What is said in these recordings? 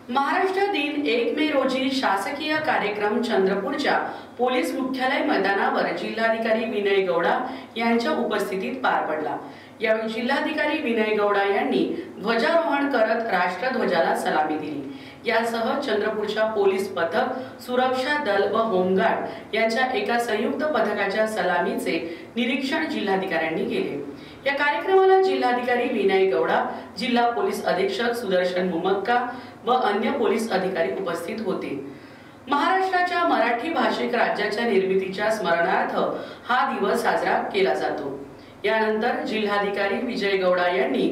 महाराष्ट्र दिन 1 मे रोजी शासकीय कार्यक्रम चंद्रपूरच्या पोलीस मुख्यालय मैदानावर जिल्हाधिकारी विनय गौडा यांच्या उपस्थितीत पार पडला। यावेळी जिल्हाधिकारी विनय गौडा यांनी ध्वजारोहण करत राष्ट्रध्वजाला सलामी दिली। यासह चंद्रपूरच्या पोलीस पथक, सुरक्षा दल व होमगार्ड यांच्या एका संयुक्त पथकाच्या सलामीचे निरीक्षण जिल्हाधिकाऱ्यांनी केले। या कार्यक्रमाला जिल्हाधिकारी विनय गौडा, जिल्हा पोलीस अधीक्षक सुदर्शन मुमक्का व अन्य पोलीस अधिकारी उपस्थित होते। महाराष्ट्राच्या मराठी भाषिक राज्याच्या निर्मितीच्या स्मरणार्थ हा दिवस साजरा केला जातो। यानंतर जिल्हाधिकारी विजय गौडा यांनी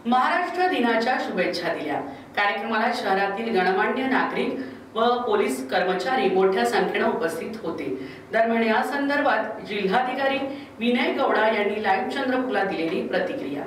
महाराष्ट्र दिनाच्या शुभेच्छा दिल्या। कार्यक्रमाला शहरातील गणमान्य नागरिक व पोलीस कर्मचारी मोठ्या संख्येने उपस्थित होते। दरम्यान या संदर्भात जिल्हाधिकारी विनय गौडा यांनी लाईव्ह चंद्रपूरला दिलेली प्रतिक्रिया।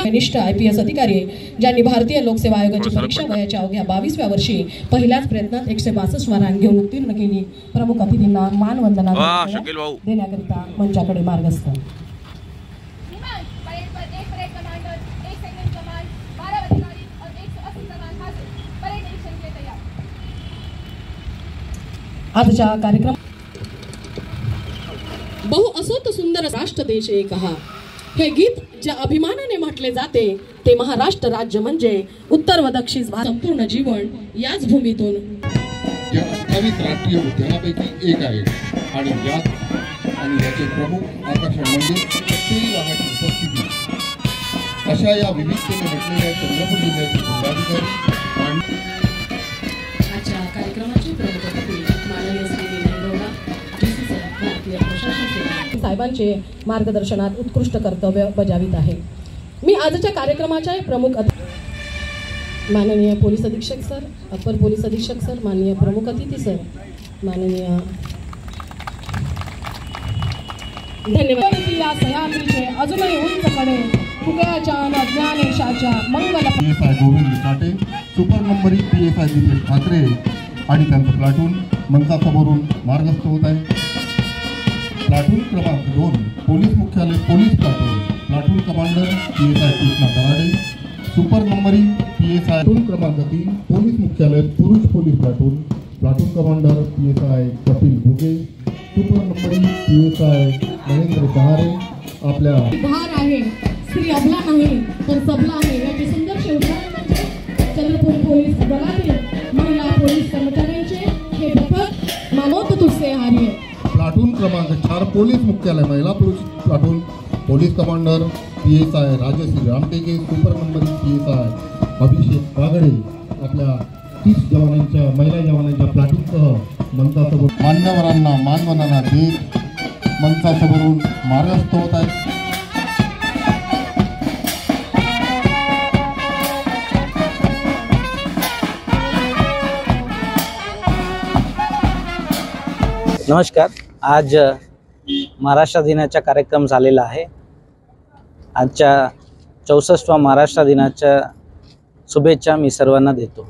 निष्ठ IPS अधिकारी ज्यांनी भारतीय लोकसेवा आयोगाची परीक्षा वयाच्या अवघ्या 22व्या वर्षी पहिल्याच प्रयत्नात 162 रँक घेऊन उत्तीर्ण केली। प्रमुख अतिथींना मानवंदना देण्याकरिता मंचाकडे मार्गस्थ। आजच्या कार्यक्रम बहु असोत सुंदर राष्ट्र देश एक हा, हे गीत ज्या अभिमानाने म्हटले जाते ते महाराष्ट्र राज्य म्हणजे उत्तर व दक्षिण संपूर्ण जीवन याच भूमीतून या 28 राष्ट्रीय उद्यानापैकी एक आहे आणि याचे प्रमुख आकर्षण म्हणजे सत्तेरी वाघाची उपस्थिती। अशा या विविधतेने नटलेल्या चंद्रपूर जिल्ह्याचे जिल्हाधिकारी आजच्या कार्यक्रमाचे प्रमुख अतिथी माननीय श्री विनय गौडा DCC भारतीय प्रशासन सेवा साहेबांचे मार्गदर्शनात उत्कृष्ट कर्तव्य बजावित आहे। मी आजच्या कार्यक्रमाचे प्रमुख माननीय पोलीस अधीक्षक सर, अपर पोलीस अधीक्षक सर, माननीय प्रमुख अतिथी सर, माननीय धन्यवाद। या सह्याद्रीचे अजूनही उंचकडे फुग्याच्या ज्ञानेशाच्या मंगल PSI गोविंद काटे, सुपर नंबरी PSI दिनेश ठाकरे आणि त्यांचं प्लाटून मंचासमोरून मार्गस्थ होत आहे। प्लाटून क्रमांक 2 पोलीस मुख्यालय police platoon commander PSI Krishna Darade, super नंबरी PSI क्रमांक 3 पोलीस मुख्यालय पुरुष police platoon commander PSI Kapil Bhuge, super नंबरी PSI महेंद्र सहारे। आपल्या भार आहे स्त्री अबला नाही तर सबला आहे याचे सुंदर उदाहरण म्हणजे चंद्रपूर पोलीस दलातील महिला पोलीस कर्मचाऱ्यांचे हे पथक मानवत तुझसे हारी। प्लाटून क्रमांक 4 पोलीस मुख्यालय महिला पुरुष platoon police commander PSI Rajshri Ramteke, super नंबरी PSI अभिषेक बागडे आपल्या 30 जवानांच्या महिला जवानांच्या प्लाटूनसह मंचासमोर मान्यवरांना मानवंदना देत मंचासमोरून मार्गस्थ होत आहेत। नमस्कार। आज महाराष्ट्र दिनाचा कार्यक्रम झालेला आहे। आजच्या 64व्या महाराष्ट्र दिनाच्या शुभेच्छा मी सर्वांना देतो।